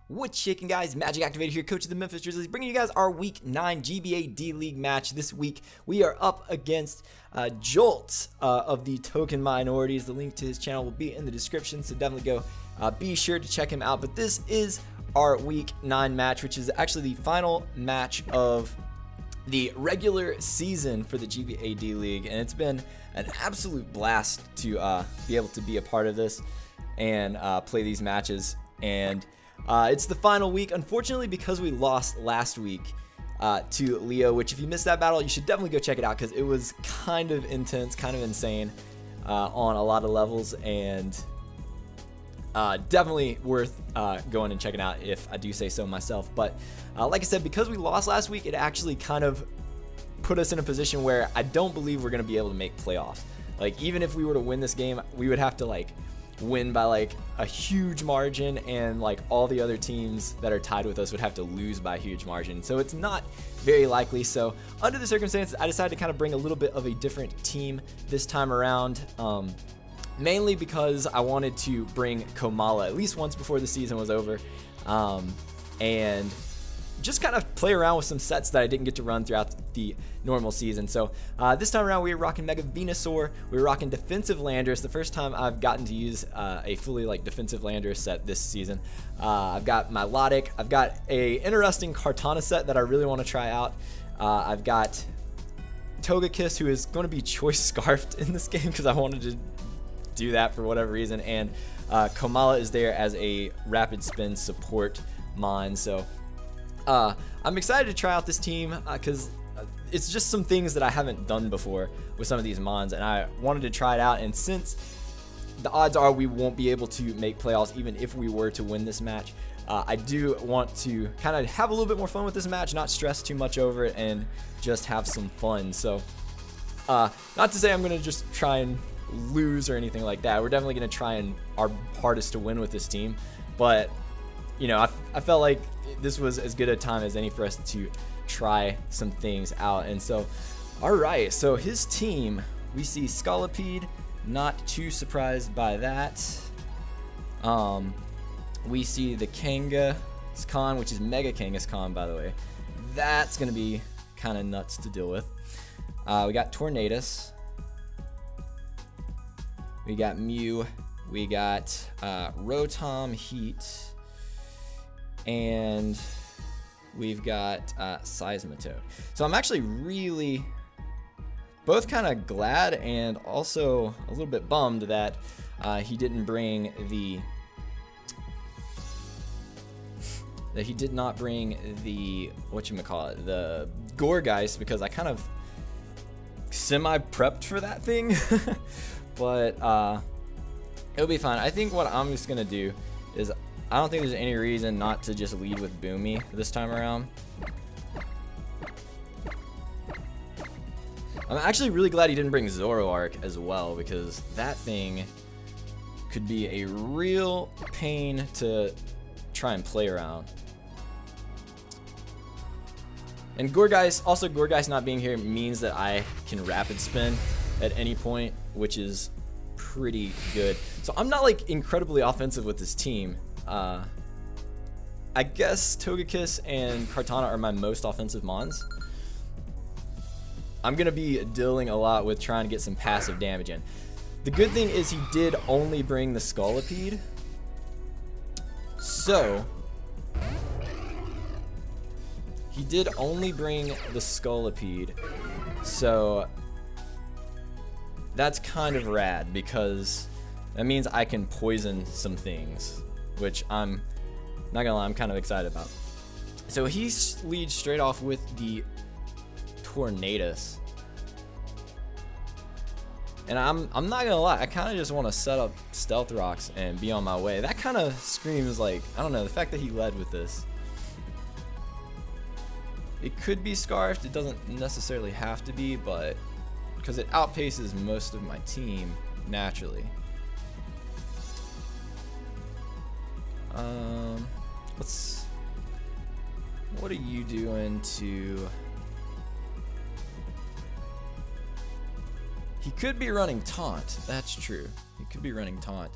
What's shaking, guys? MagicActivatr here, coach of the Memphis Drizzlies, bringing you guys our Week 9 GBA D-League match. This week, we are up against Jolt of the Token Minorities. The link to his channel will be in the description, so definitely go be sure to check him out. But this is our Week 9 match, which is actually the final match of the regular season for the GBA D-League, and it's been an absolute blast to be able to be a part of this and play these matches. And it's the final week, unfortunately, because we lost last week to Leo, which if you missed that battle, you should definitely go check it out because it was kind of intense, kind of insane on a lot of levels, and definitely worth going and checking out if I do say so myself. But like I said, because we lost last week, it actually kind of put us in a position where I don't believe we're going to be able to make playoffs. Like, even if we were to win this game, we would have to like win by like a huge margin, and like all the other teams that are tied with us would have to lose by a huge margin, so it's not very likely. So under the circumstances, I decided to kind of bring a little bit of a different team this time around, mainly because I wanted to bring Komala at least once before the season was over, and just kind of play around with some sets that I didn't get to run throughout the normal season. So this time around, we were rocking Mega Venusaur, we were rocking Defensive Landers, the first time I've gotten to use a fully like Defensive Landers set this season. I've got my Milotic, I've got a interesting Kartana set that I really want to try out. I've got Togekiss, who is going to be Choice Scarfed in this game because I wanted to do that for whatever reason, and Komala is there as a Rapid Spin support mon. So I'm excited to try out this team because it's just some things that I haven't done before with some of these mons, and I wanted to try it out. And since the odds are we won't be able to make playoffs even if we were to win this match, I do want to kind of have a little bit more fun with this match, not stress too much over it, and just have some fun. So not to say I'm going to just try and lose or anything like that. We're definitely going to try and our hardest to win with this team, but you know, I felt like this was as good a time as any for us to try some things out. And so, alright, so his team, we see Scolipede, not too surprised by that. We see the Kangaskhan, which is Mega Kangaskhan, by the way. That's going to be kind of nuts to deal with. We got Tornadus. We got Mew. We got Rotom Heat. And we've got Seismitoad. So I'm actually really both kind of glad and also a little bit bummed that he didn't bring the whatchamacallit, the Gourgeist, because I kind of semi-prepped for that thing. But it'll be fine. I think what I'm just gonna do is, I don't think there's any reason not to just lead with Boomy this time around. I'm actually really glad he didn't bring Zoroark as well, because that thing could be a real pain to try and play around. And Gourgeist not being here means that I can Rapid Spin at any point, which is pretty good. So I'm not like incredibly offensive with this team. I guess Togekiss and Kartana are my most offensive mons. I'm gonna be dealing a lot with trying to get some passive damage in. The good thing is he did only bring the Scolipede, so he did only bring the Scolipede, so that's kind of rad because that means I can poison some things, which I'm not gonna lie, I'm kind of excited about. So he leads straight off with the Tornadus, and I'm not gonna lie, I kind of just want to set up Stealth Rocks and be on my way. That kind of screams like, I don't know, the fact that he led with this. It could be Scarfed, it doesn't necessarily have to be, but because it outpaces most of my team naturally. What are you doing to... He could be running Taunt, that's true. He could be running Taunt.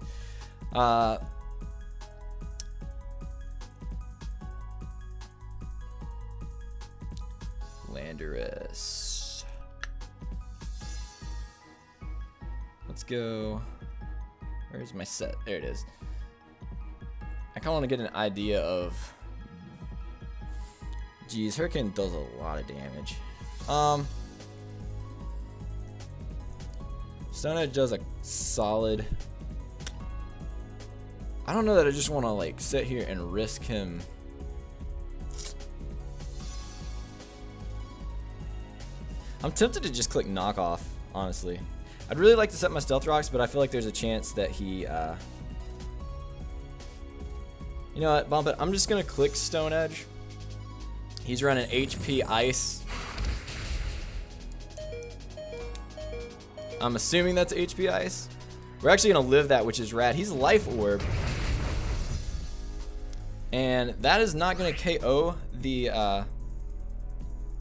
Landorus. Let's go. Where's my set? There it is. I kind of want to get an idea of. Geez, Hurricane does a lot of damage. Stone Edge does a solid. I don't know that I just want to like sit here and risk him. I'm tempted to just click knockoff, honestly. I'd really like to set my stealth rocks, but I feel like there's a chance that he, you know what, bump it. I'm just gonna click Stone Edge. He's running HP Ice. I'm assuming that's HP Ice. We're actually gonna live that, which is rad. He's Life Orb. And that is not gonna KO the,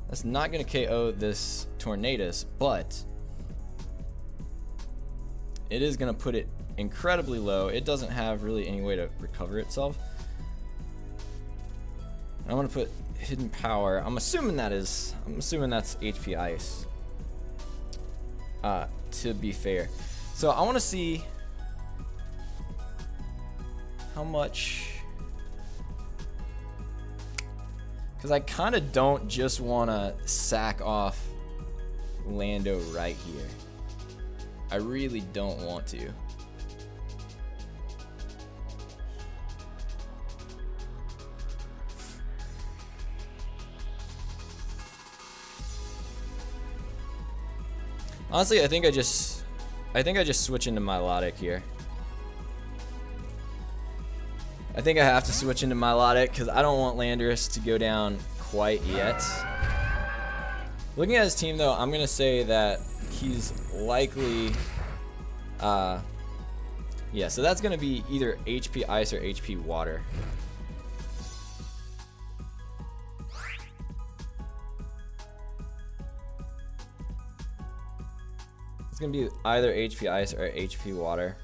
that's not gonna KO this Tornadus, but it is gonna put it incredibly low. It doesn't have really any way to recover itself. I'm gonna put Hidden Power. I'm assuming that's HP Ice. To be fair, so I want to see how much, because I kind of don't just want to sack off Lando right here. I really don't want to. Honestly, I think I just switch into Milotic here. I think I have to switch into Milotic because I don't want Landorus to go down quite yet. Looking at his team though, I'm gonna say that he's likely, yeah. So that's gonna be either HP Ice or HP Water. It's gonna be either HP Ice or HP Water.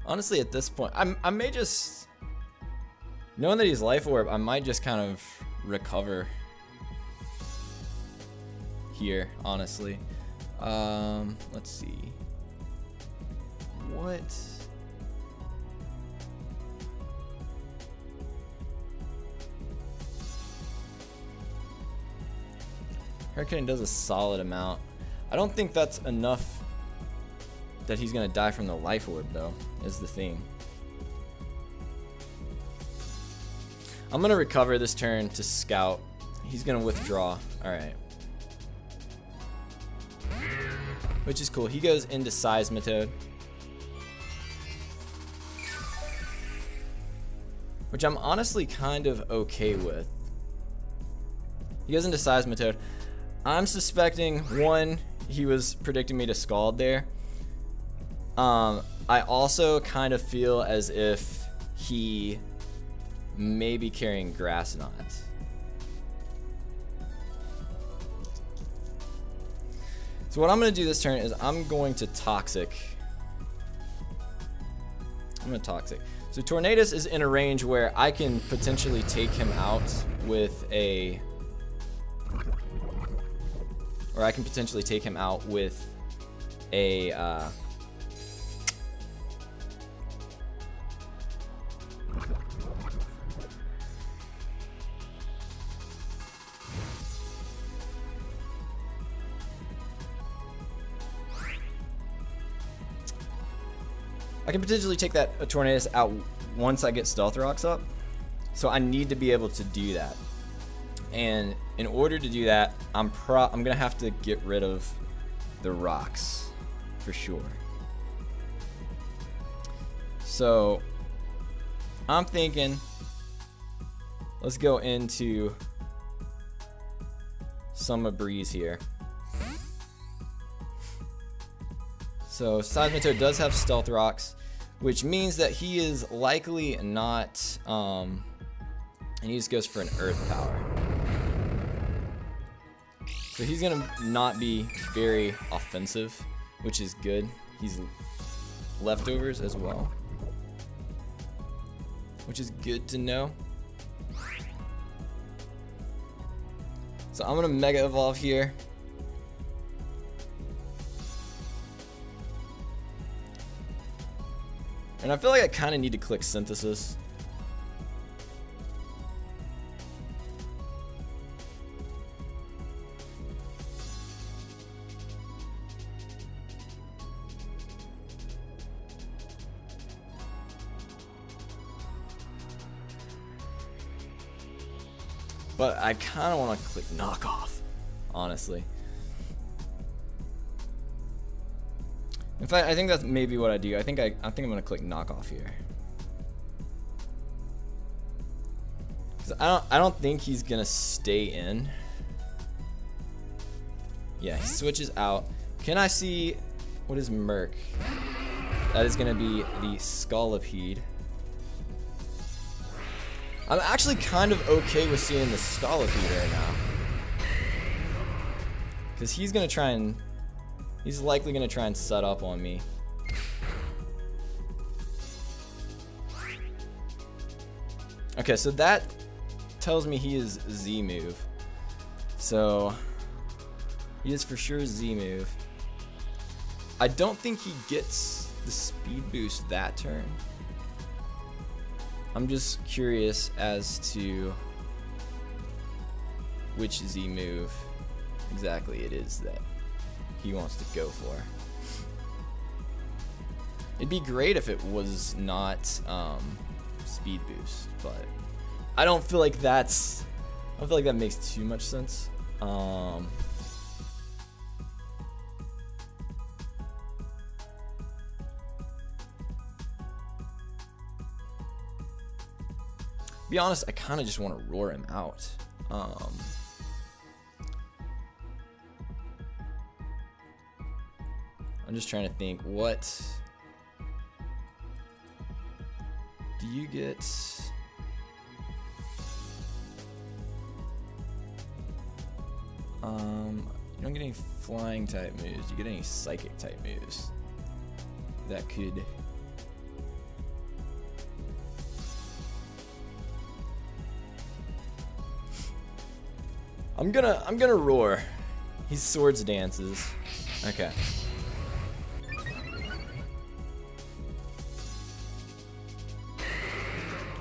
Honestly, at this point, I may just, knowing that he's Life Orb, I might just kind of recover here, honestly. Let's see. What? Hurricane does a solid amount. I don't think that's enough that he's gonna die from the Life Orb though, is the thing. I'm gonna recover this turn to Scout. He's gonna withdraw. Alright. Which is cool. He goes into Seismitoad. Which I'm honestly kind of okay with. He goes into Seismitoad. I'm suspecting, one, he was predicting me to Scald there. I also kind of feel as if he may be carrying Grass Knots. So what I'm going to do this turn is I'm going to Toxic. I'm going to Toxic. So Tornadus is in a range where I can potentially take him out with a... Or I can potentially take him out with a... I can potentially take that Tornadus out once I get Stealth Rocks up. So I need to be able to do that. And in order to do that, I'm gonna have to get rid of the rocks for sure. So I'm thinking, let's go into Summer Breeze here. So Seismitoad does have Stealth Rocks, which means that he is likely not, and he just goes for an Earth Power. So he's gonna not be very offensive, which is good. He's leftovers as well. which is good to know. So I'm gonna Mega Evolve here. And I feel like I kind of need to click Synthesis. But I kind of want to click Knockoff, honestly. In fact, I think that's maybe what I do. I think I'm gonna click Knockoff here. Cause I don't think he's gonna stay in. Yeah, he switches out. Can I see what is Merc? That is gonna be the Scolipede. I'm actually kind of okay with seeing the Scolipede right now. Because he's going to try and... He's likely going to try and set up on me. Okay, so that tells me he is Z move. So, he is for sure Z move. I don't think he gets the speed boost that turn. I'm just curious as to which Z move exactly it is that he wants to go for. It'd be great if it was not speed boost, but I don't feel like that makes too much sense. Be honest, I kind of just want to roar him out. I'm just trying to think, what do you get? You don't get any flying type moves. You get any psychic type moves that could. I'm gonna roar. He's swords dances. Okay.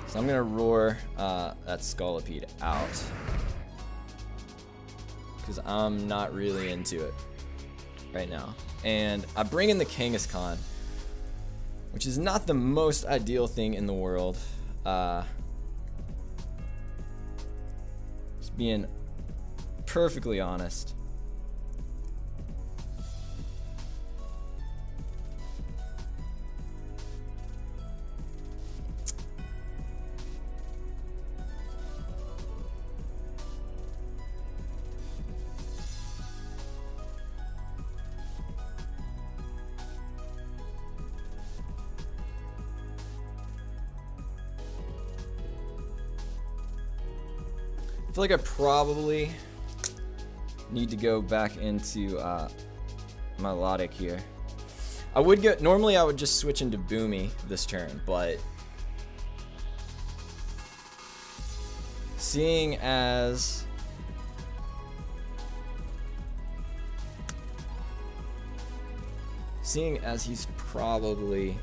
So I'm gonna roar that Scolipede out because I'm not really into it right now. And I bring in the Kangaskhan, which is not the most ideal thing in the world. Just being perfectly honest. I feel like I probably need to go back into Melodic here. Normally I would just switch into Boomy this turn, but seeing as he's probably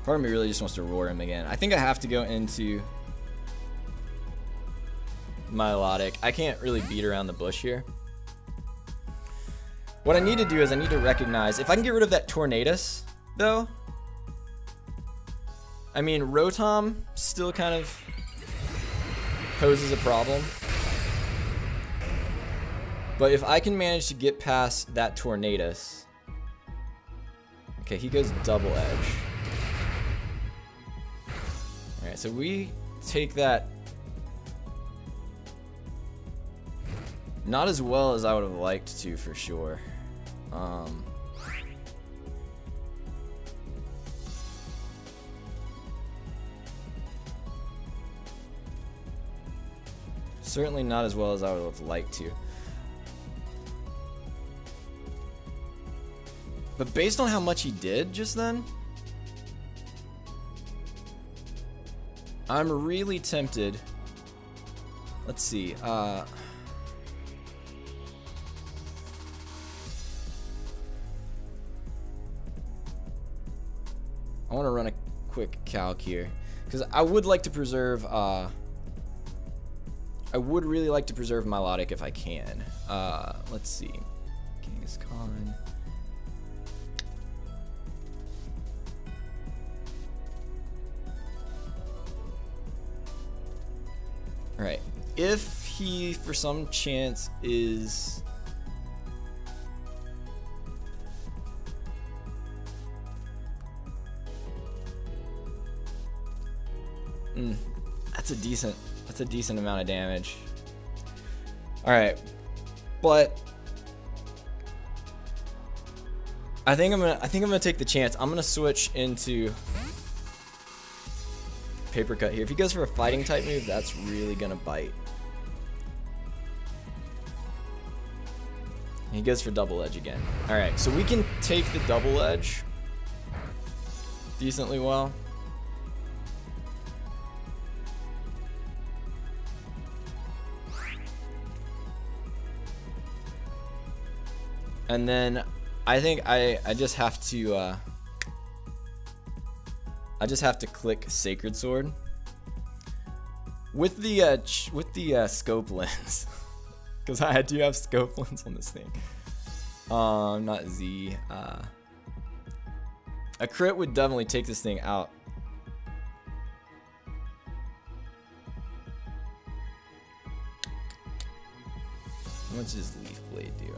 part of me really just wants to roar him again. I think I have to go into Melodic. I can't really beat around the bush here. What I need to do is I need to recognize, if I can get rid of that Tornadus, though. I mean, Rotom still kind of poses a problem. But if I can manage to get past that Tornadus. Okay, he goes Double Edge. Alright, so we take that not as well as I would have liked to, for sure. Certainly not as well as I would have liked to. But based on how much he did just then, I'm really tempted. Let's see. I want to run a quick calc here because I would like to preserve. I would really like to preserve melodic if I can. Let's see. Genghis Khan. All right. If he, for some chance, is that's a decent amount of damage. All right, but I think I'm gonna take the chance. I'm gonna switch into paper cut here. If he goes for a fighting type move, that's really gonna bite. He goes for double edge again. All right, so we can take the double edge decently well. And then I think I just have to click Sacred Sword with the scope lens because I do have scope lens on this thing. Not Z. A crit would definitely take this thing out. How much is Leaf Blade doing?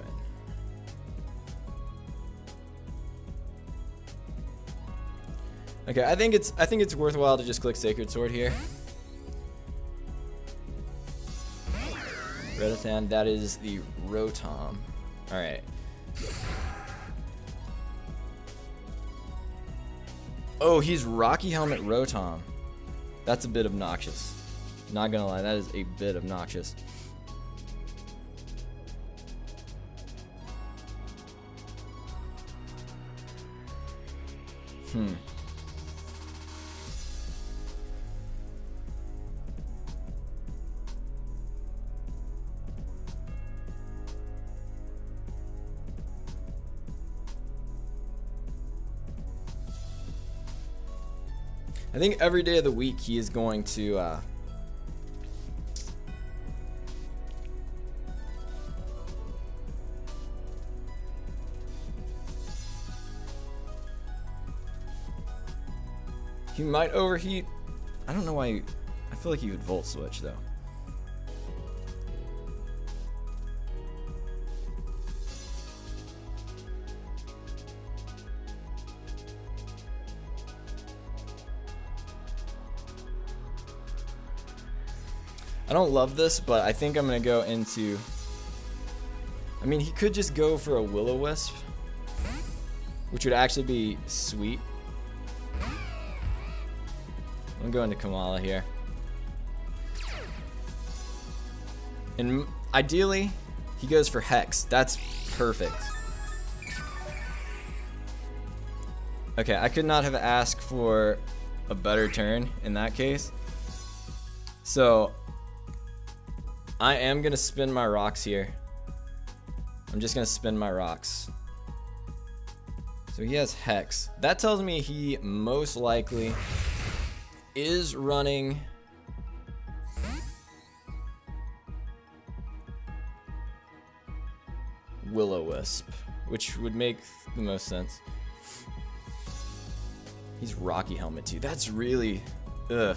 Okay, I think it's worthwhile to just click Sacred Sword here. Redathan, that is the Rotom. Alright. Oh, he's Rocky Helmet Rotom. That's a bit obnoxious. Not gonna lie, that is a bit obnoxious. I think every day of the week he is going to he might overheat. I don't know why. I feel like he would volt switch though. I don't love this, but I think I'm gonna go into. I mean, he could just go for a Will-O-Wisp, which would actually be sweet. I'm going to Kamala here. And ideally, he goes for Hex. That's perfect. Okay, I could not have asked for a better turn in that case. So, I am going to spin my rocks here. I'm just going to spin my rocks. So he has Hex. That tells me he most likely is running Will-O-Wisp, which would make the most sense. He's Rocky Helmet too. That's really ugh.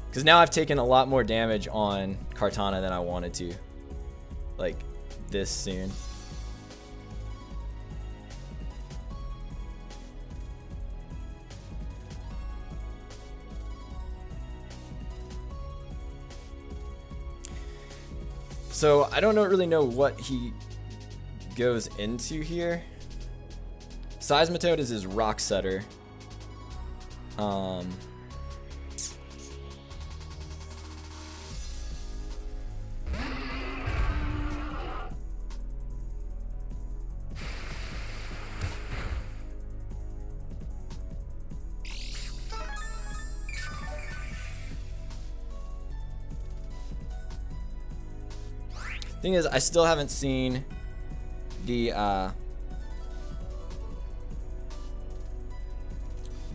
Because now I've taken a lot more damage on Kartana than I wanted to. Like, this soon. So, I don't really know what he goes into here. Seismitoad is his Rock Setter. Thing is, I still haven't seen the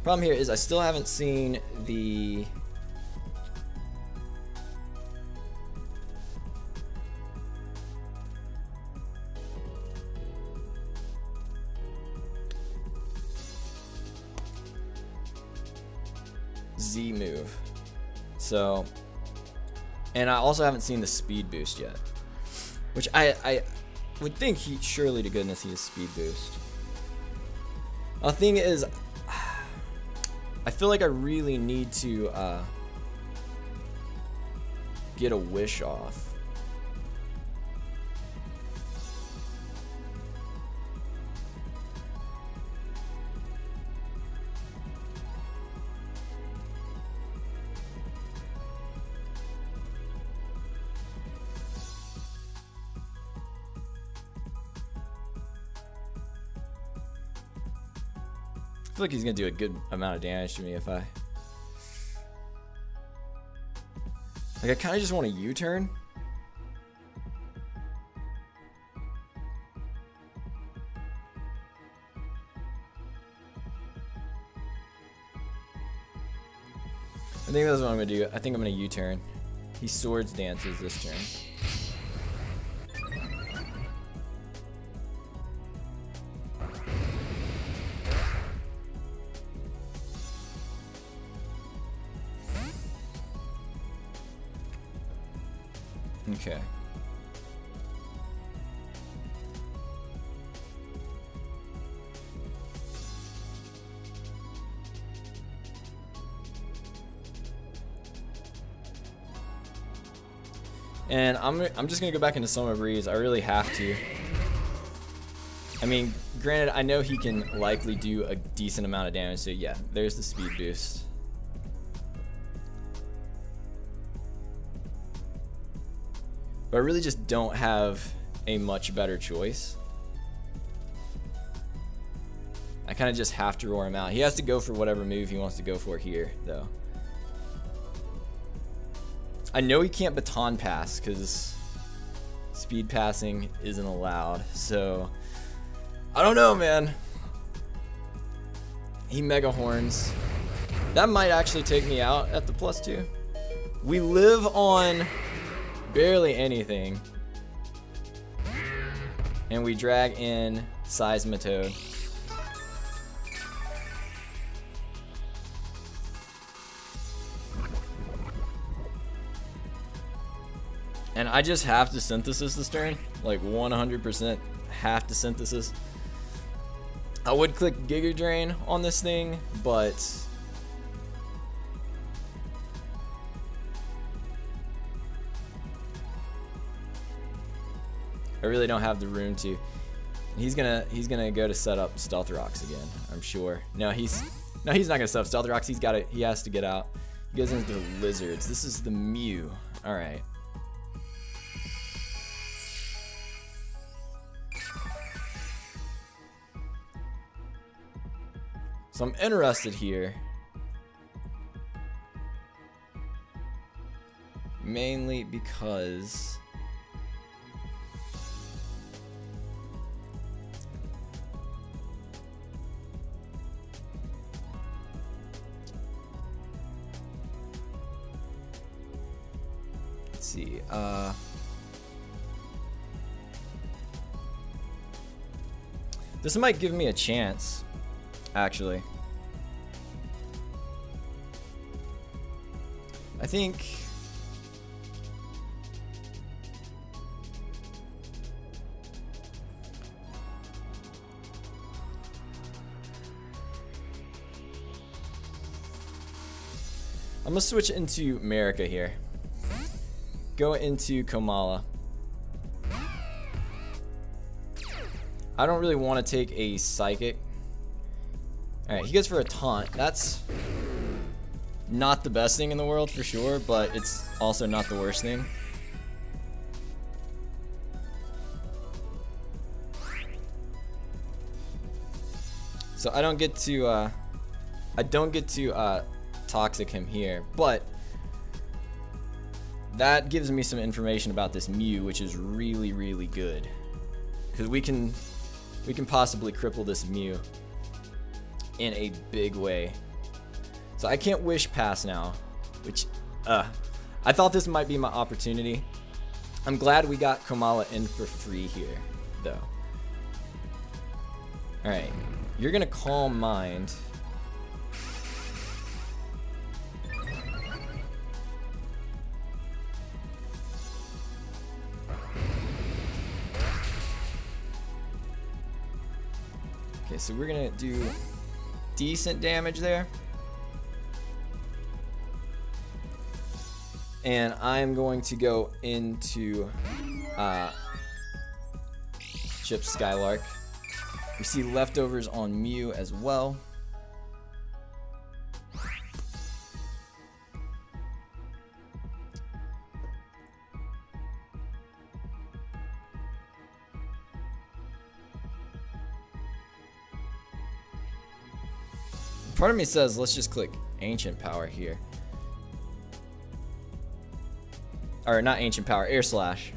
problem here is I still haven't seen the Z move. So, and I also haven't seen the speed boost yet, which I would think surely to goodness he has speed boost. The thing is, I feel like I really need to get a wish off. I feel like he's gonna do a good amount of damage to me if I I kind of just want a U-turn. I think that's what I'm gonna do. I think I'm gonna U-turn. He swords dances this turn. Okay. And I'm just gonna go back into Summer Breeze. I really have to. I mean, granted, I know he can likely do a decent amount of damage, so yeah, there's the speed boost. But I really just don't have a much better choice. I kind of just have to roar him out. He has to go for whatever move he wants to go for here, though. I know he can't baton pass because speed passing isn't allowed. So, I don't know, man. He mega horns. That might actually take me out at the +2. We live on barely anything, and we drag in Seismitoad. And I just have to synthesis this turn, like 100% have to synthesis. I would click Giga Drain on this thing, but I really don't have the room to. He's gonna go to set up Stealth Rocks again, I'm sure. No, he's not gonna set up Stealth Rocks. He has to get out. He goes into the Lizards. This is the Mew. All right. So I'm interested here, mainly because let's see, this might give me a chance, actually. I think I'm gonna switch into America here. Go into Komala. I don't really want to take a Psychic. Alright, he goes for a Taunt. That's not the best thing in the world for sure, but it's also not the worst thing. So I don't get to Toxic him here, but that gives me some information about this Mew, which is really, really good. Because we can possibly cripple this Mew in a big way. So I can't Wish Pass now, which, I thought this might be my opportunity. I'm glad we got Kamala in for free here, though. Alright, you're gonna Calm Mind. Okay, so we're gonna do decent damage there. And I'm going to go into Chip Skylark. We see leftovers on Mew as well. Part of me says let's just click Ancient Power here. Or not Ancient Power, Air Slash.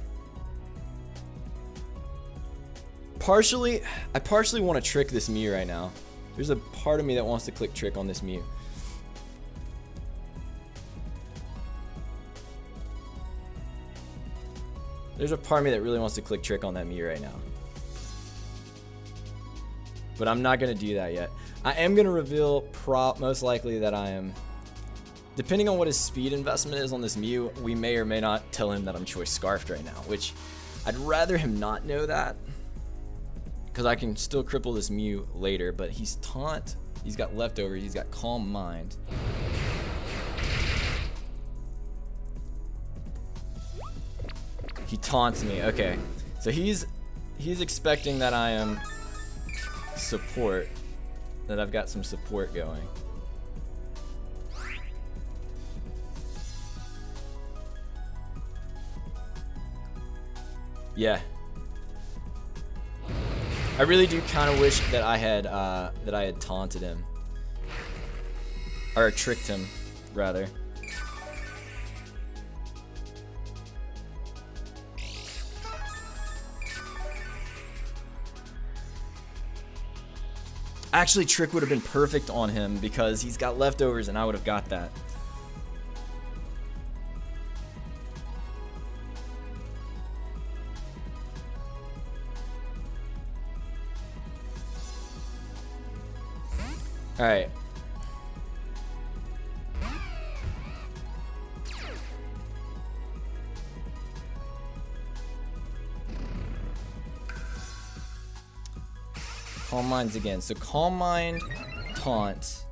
I partially want to trick this Mew right now. There's a part of me that wants to click Trick on this Mew. There's a part of me that really wants to click Trick on that Mew right now. But I'm not going to do that yet. I am going to reveal most likely that I am, depending on what his speed investment is on this Mew, we may or may not tell him that I'm Choice Scarfed right now, which I'd rather him not know that, because I can still cripple this Mew later. But he's Taunt, he's got Leftovers, he's got Calm Mind. He taunts me, okay. So he's expecting that I am support, that I've got some support going. Yeah. I really do kind of wish that I had taunted him, or tricked him, rather. Actually, Trick would have been perfect on him because he's got Leftovers and I would have got that. Alright. Calm Minds again. So Calm Mind, Taunt,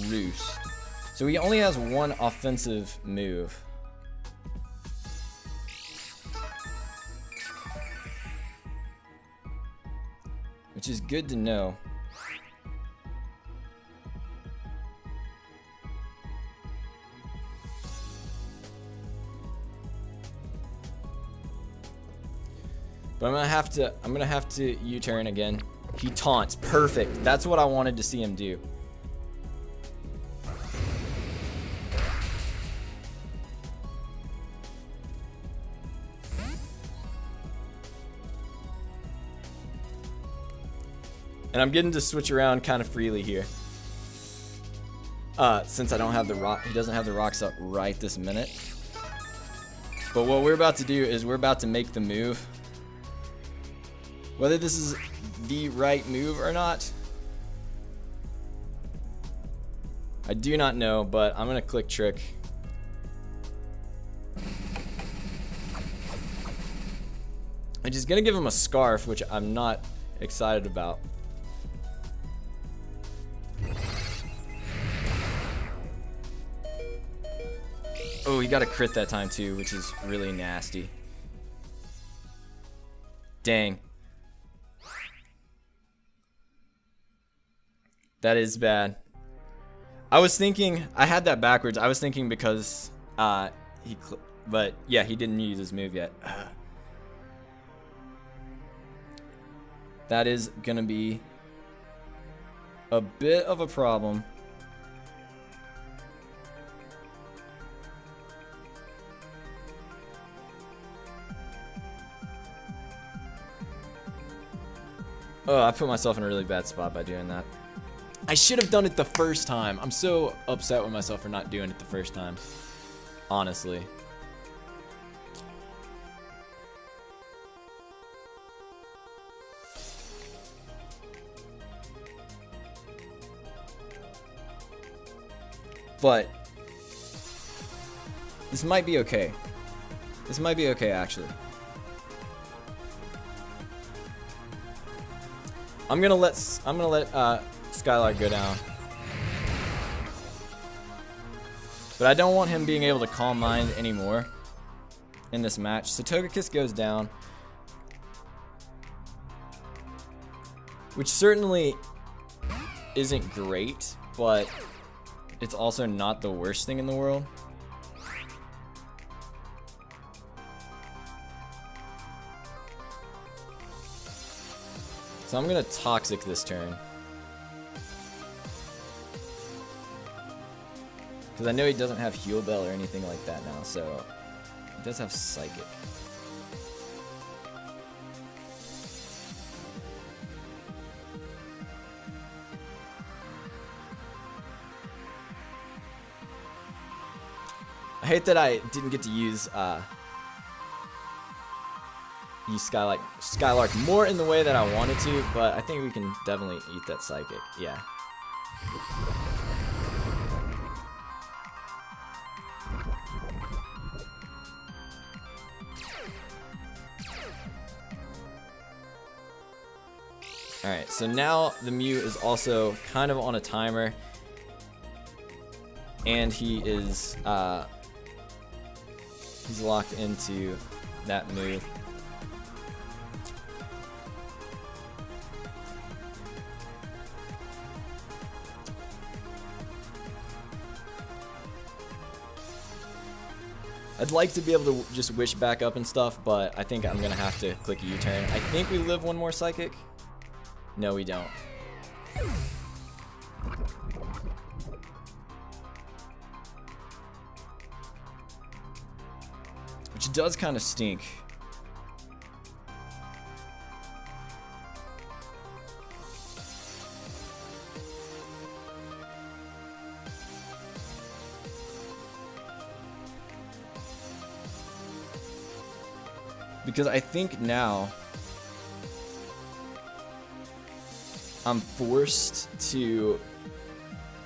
Roost. So he only has one offensive move. Which is good to know. But I'm gonna have to U-turn again. He taunts. Perfect. That's what I wanted to see him do. And I'm getting to switch around kind of freely here. Since I don't have the rock, he doesn't have the rocks up right this minute. But what we're about to do is we're about to make the move. Whether this is the right move or not, I do not know, but I'm gonna click Trick. I'm just gonna give him a Scarf, which I'm not excited about. Oh, he got a crit that time too, which is really nasty. Dang. That is bad. I was thinking, I had that backwards. I was thinking because but yeah, he didn't use his move yet. That is gonna be a bit of a problem. Oh, I put myself in a really bad spot by doing that. I should have done it the first time. I'm so upset with myself for not doing it the first time. Honestly. But this might be okay. This might be okay, actually. I'm gonna let Skylark go down. But I don't want him being able to calm mind anymore in this match. So Togekiss goes down, which certainly isn't great, but it's also not the worst thing in the world. So I'm gonna Toxic this turn. Because I know he doesn't have Heal Bell or anything like that now, so he does have Psychic. I hate that I didn't get to use Skylark more in the way that I wanted to, but I think we can definitely eat that Psychic. Yeah. Alright, so now the Mew is also kind of on a timer, and he is he's locked into that move. I'd like to be able to just wish back up and stuff, but I think I'm gonna have to click a U-turn. I think we live one more Psychic. No, we don't. Which does kind of stink. Because I think now I'm forced to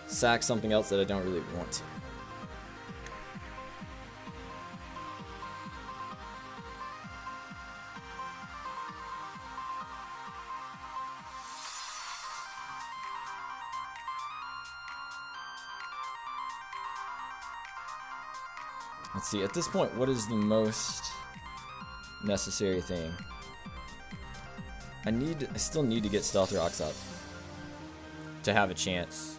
sack something else that I don't really want to. Let's see, at this point, what is the most necessary thing? I still need to get Stealth Rocks up to have a chance.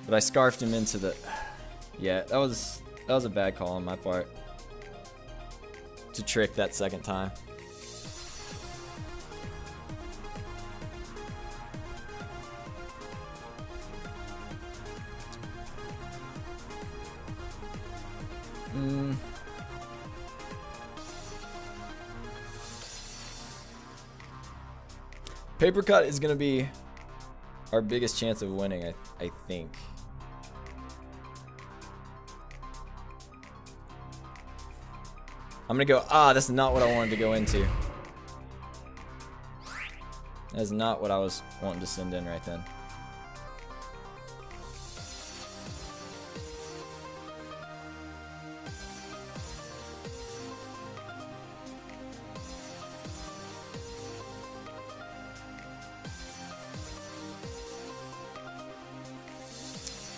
But I scarfed him into the... Yeah, that was a bad call on my part to trick that second time. Paper Cut is going to be our biggest chance of winning, I think. I'm going to go, that's not what I wanted to go into. That's not what I was wanting to send in right then.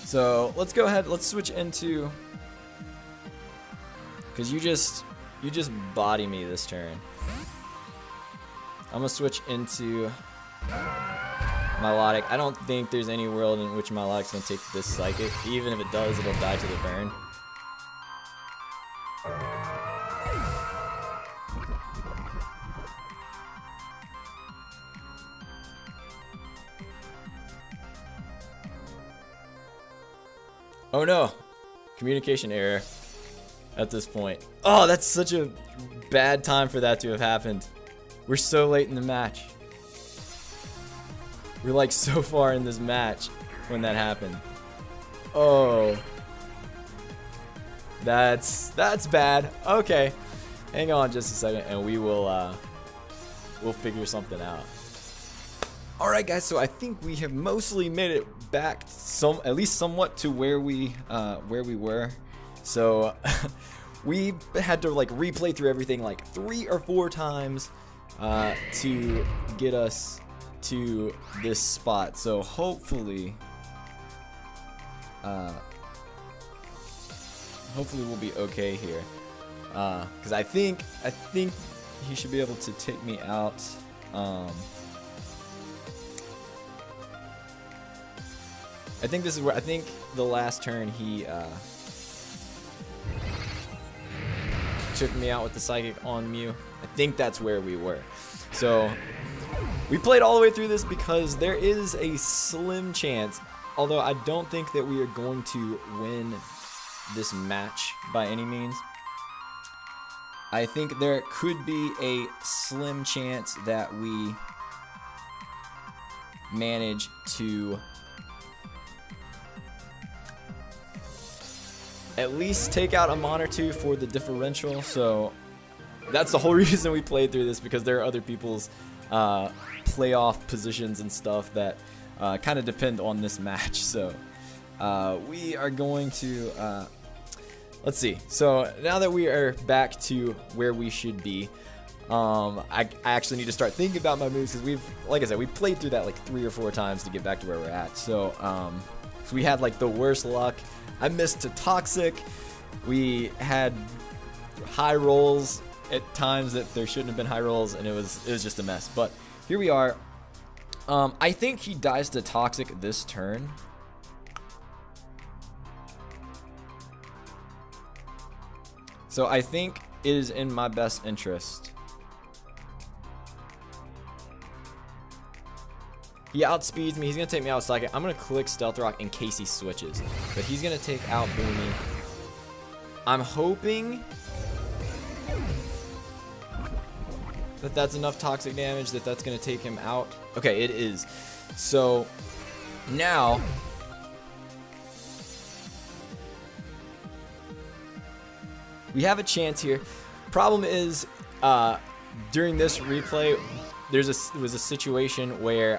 So let's go ahead, let's switch into, because you just body me this turn. I'm gonna switch into Milotic. I don't think there's any world in which Milotic's gonna take this Psychic. Even if it does, it'll die to the burn. Oh no, communication error at this point. Oh, that's such a bad time for that to have happened. We're so late in the match. We're like so far in this match when that happened. Oh, that's bad. Okay, hang on just a second, and we'll figure something out. All right, guys. So I think we have mostly made it back, at least somewhat, to where we were. So we had to like replay through everything like 3 or 4 times to get us to this spot. So hopefully we'll be okay here, because I think he should be able to take me out. I think this is where, I think the last turn he took me out with the psychic on Mew. I think that's where we were. So we played all the way through this because there is a slim chance, although I don't think that we are going to win this match by any means. I think there could be a slim chance that we manage to at least take out a mon or two for the differential. So that's the whole reason we played through this, because there are other people's playoff positions and stuff that kind of depend on this match. So we are going to let's see. So now that we are back to where we should be, I actually need to start thinking about my moves, because like I said, we played through that like 3 or 4 times to get back to where we're at. So so we had like the worst luck. I missed to Toxic. We had high rolls at times that there shouldn't have been high rolls, and it was just a mess. But here we are. I think he dies to Toxic this turn. So I think it is in my best interest. He outspeeds me. He's going to take me out Psychic. I'm going to click Stealth Rock in case he switches. But he's going to take out Boomy. I'm hoping that that's enough toxic damage, that's going to take him out. Okay, it is. So now we have a chance here. Problem is, during this replay, there was a situation where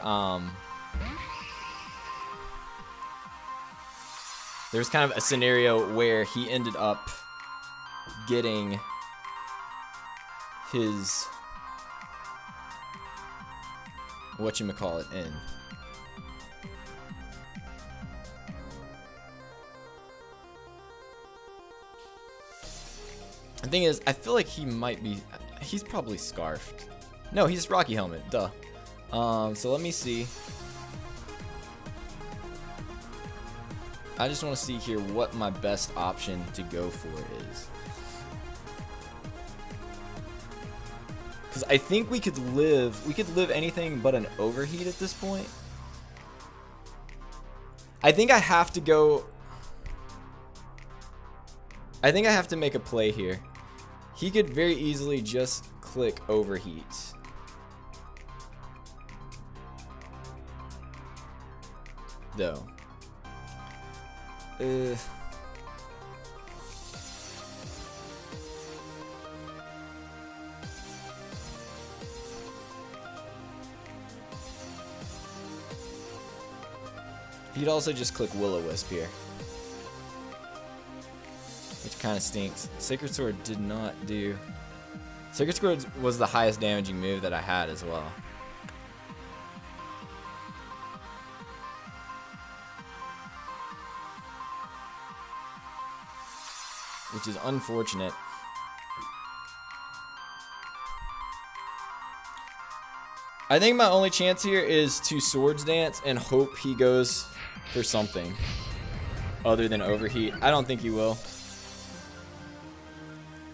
there was kind of a scenario where he ended up getting his whatchamacallit in. The thing is, I feel like he might be, he's probably scarfed. No, he's Rocky Helmet, duh. So let me see. I just want to see here what my best option to go for is. Because I think we could live anything but an overheat at this point. I think I have to go. I think I have to make a play here. He could very easily just click overheat. Though. He'd also just click Will-O-Wisp here, which kind of stinks. Sacred Sword did not do. Sacred Sword was the highest damaging move that I had as well. Which is unfortunate. I think my only chance here is to Swords Dance and hope he goes for something other than overheat. I don't think he will.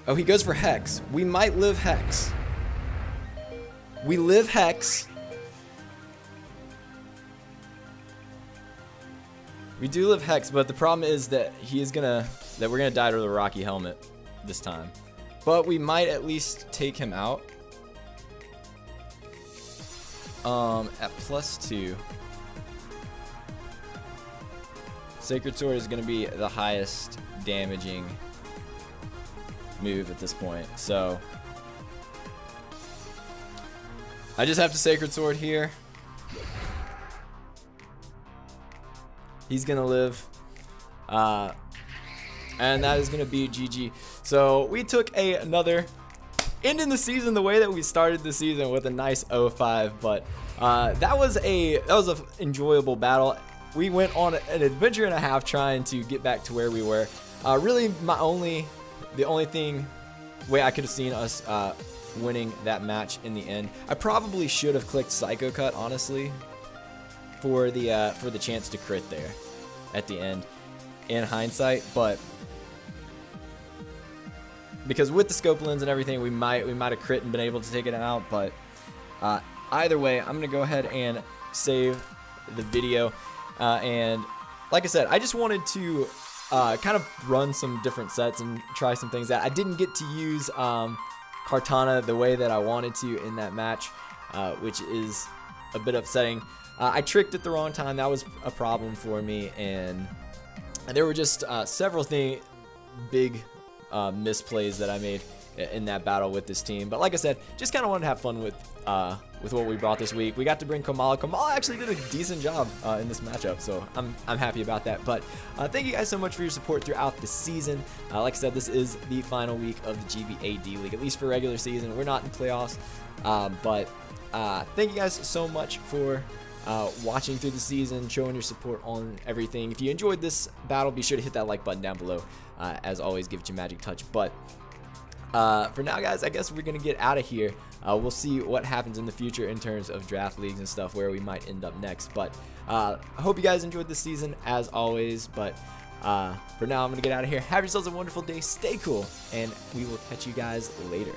Oh, he goes for Hex. We might live Hex. We live Hex. We do live Hex, but the problem is that we're gonna die to the Rocky Helmet this time. But we might at least take him out. At +2. Sacred Sword is gonna be the highest damaging move at this point. So I just have to Sacred Sword here. He's gonna live, and that is gonna be GG. So we took another ending the season the way that we started the season with a nice 0-5, but that was an enjoyable battle. We went on an adventure and a half trying to get back to where we were. Really, the only way I could have seen us winning that match in the end. I probably should have clicked Psycho Cut, honestly, for the chance to crit there at the end in hindsight, but because with the scope lens and everything we might have crit and been able to take it out, but either way I'm gonna go ahead and save the video, and like I said, I just wanted to kind of run some different sets and try some things that I didn't get to use Kartana the way that I wanted to in that match, which is a bit upsetting. I tricked at the wrong time. That was a problem for me, and there were just several big misplays that I made in that battle with this team. But like I said, just kind of wanted to have fun with what we brought this week. We got to bring Kamala. Kamala actually did a decent job in this matchup, so I'm happy about that. But thank you guys so much for your support throughout the season. Like I said, this is the final week of the GBA D League, at least for regular season. We're not in playoffs, but thank you guys so much for watching through the season, showing your support on everything. If you enjoyed this battle, be sure to hit that like button down below. As always, give it your magic touch. But for now, guys, I guess we're gonna get out of here. We'll see what happens in the future in terms of draft leagues and stuff, where we might end up next. But I hope you guys enjoyed this season as always. But for now, I'm gonna get out of here. Have yourselves a wonderful day, stay cool, and we will catch you guys later.